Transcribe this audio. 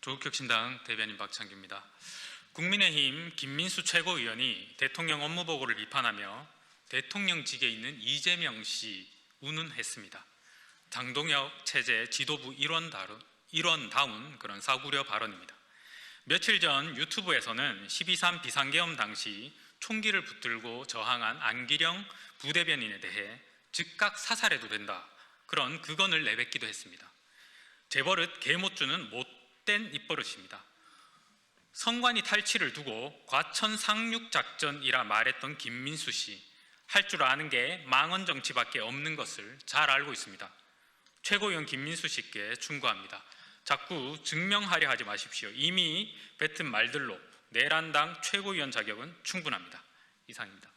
조국혁신당 대변인 박창규입니다. 국민의힘 김민수 최고위원이 대통령 업무보고를 비판하며 대통령직에 있는 이재명 씨 운운했습니다. 장동혁 체제 지도부 일원다운 그런 사구려 발언입니다. 며칠 전 유튜브에서는 12.3 비상계엄 당시 총기를 붙들고 저항한 안기령 부대변인에 대해 즉각 사살해도 된다, 그런 극언을 내뱉기도 했습니다. 재벌은 개 못 주는 못된 입버릇입니다. 성관이 탈취를 두고 과천상륙작전이라 말했던 김민수 씨, 할 줄 아는 게 망언 정치밖에 없는 것을 잘 알고 있습니다. 최고위원 김민수 씨께 충고합니다. 자꾸 증명하려 하지 마십시오. 이미 뱉은 말들로 내란당 최고위원 자격은 충분합니다. 이상입니다.